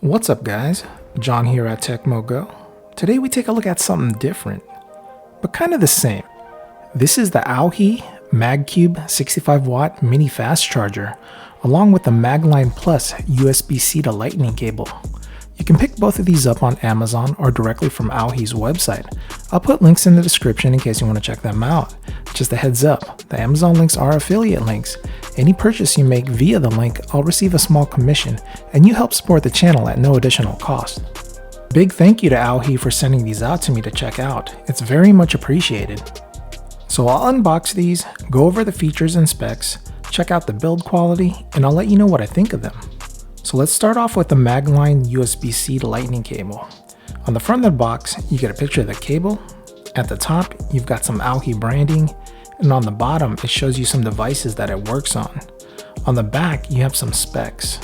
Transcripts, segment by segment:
What's up guys, John here at Tekmogo. Today we take a look at something different, but kind of the same. This is the AOHi Magcube 65 watt mini fast charger, along with the Maglite Plus USB-C to Lightning cable. You can pick both of these up on Amazon or directly from AOHi's website. I'll put links in the description in case you want to check them out. Just a heads up, the Amazon links are affiliate links. Any purchase you make via the link, I'll receive a small commission, and you help support the channel at no additional cost. Big thank you to AOHi for sending these out to me to check out. It's very much appreciated. So I'll unbox these, go over the features and specs, check out the build quality, and I'll let you know what I think of them. So let's start off with the Maglite USB-C to Lightning cable. On the front of the box, you get a picture of the cable. At the top, you've got some AOHi branding, and on the bottom, it shows you some devices that it works on. On the back, you have some specs.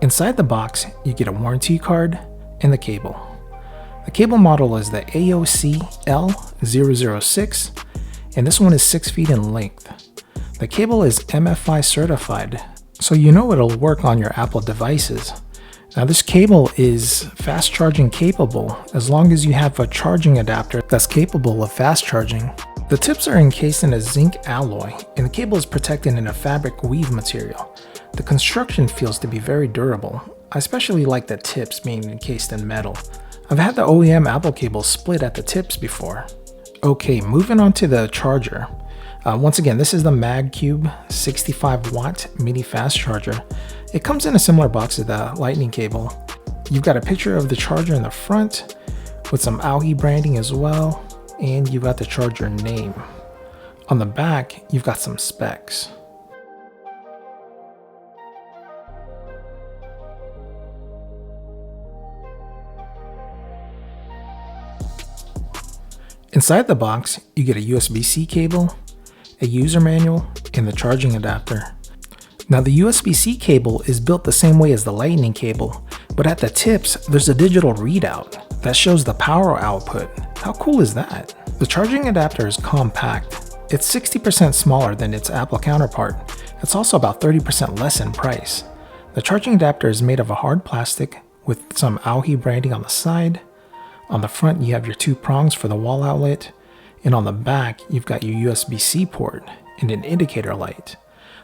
Inside the box, you get a warranty card and the cable. The cable model is the AOHi L006, and this one is 6 feet in length. The cable is MFI certified, so you know it'll work on your Apple devices. Now this cable is fast charging capable as long as you have a charging adapter that's capable of fast charging. The tips are encased in a zinc alloy, and the cable is protected in a fabric weave material. The construction feels to be very durable. I especially like the tips being encased in metal. I've had the OEM Apple cables split at the tips before. Okay, moving on to the charger. Once again, this is the Magcube 65 watt mini fast charger. It comes in a similar box to the Lightning cable. You've got a picture of the charger in the front with some AOHi branding as well, and you've got the charger name. On the back, you've got some specs. Inside the box, you get a USB-C cable, a user manual, and the charging adapter. Now the USB-C cable is built the same way as the Lightning cable, but at the tips, there's a digital readout that shows the power output. How cool is that? The charging adapter is compact. It's 60% smaller than its Apple counterpart. It's also about 30% less in price. The charging adapter is made of a hard plastic with some AOHi branding on the side. On the front, you have your two prongs for the wall outlet, and on the back, you've got your USB-C port and an indicator light.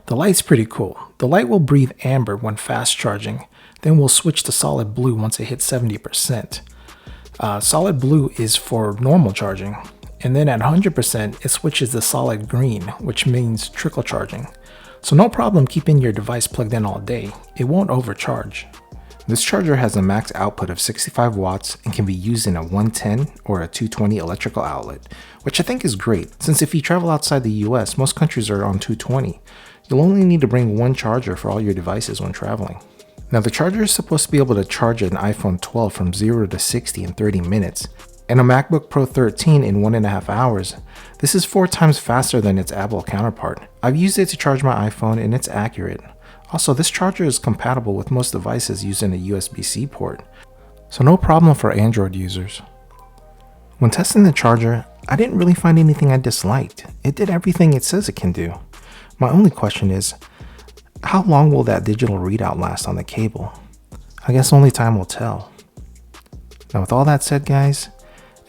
The light's pretty cool. The light will breathe amber when fast charging, then will switch to solid blue once it hits 70%. Solid blue is for normal charging, and then at 100%, it switches to solid green, which means trickle charging. So no problem keeping your device plugged in all day. It won't overcharge. This charger has a max output of 65 watts and can be used in a 110 or a 220 electrical outlet, which I think is great, since if you travel outside the US, most countries are on 220. You'll only need to bring one charger for all your devices when traveling. Now the charger is supposed to be able to charge an iPhone 12 from 0 to 60 in 30 minutes, and a MacBook Pro 13 in 1.5 hours. This is 4 times faster than its Apple counterpart. I've used it to charge my iPhone and it's accurate. Also, this charger is compatible with most devices using a USB-C port, so no problem for Android users. When testing the charger, I didn't really find anything I disliked. It did everything it says it can do. My only question is, how long will that digital readout last on the cable? I guess only time will tell. Now with all that said guys,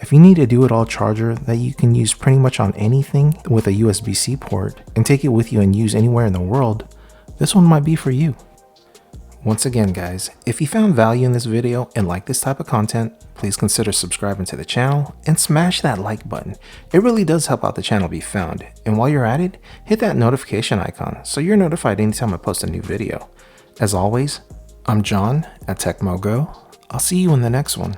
if you need a do-it-all charger that you can use pretty much on anything with a USB-C port and take it with you and use anywhere in the world, this one might be for you. Once again guys, if you found value in this video and like this type of content, please consider subscribing to the channel and smash that like button. It really does help out the channel be found. And while you're at it, hit that notification icon so you're notified anytime I post a new video. As always, I'm John at Tekmogo. I'll see you in the next one.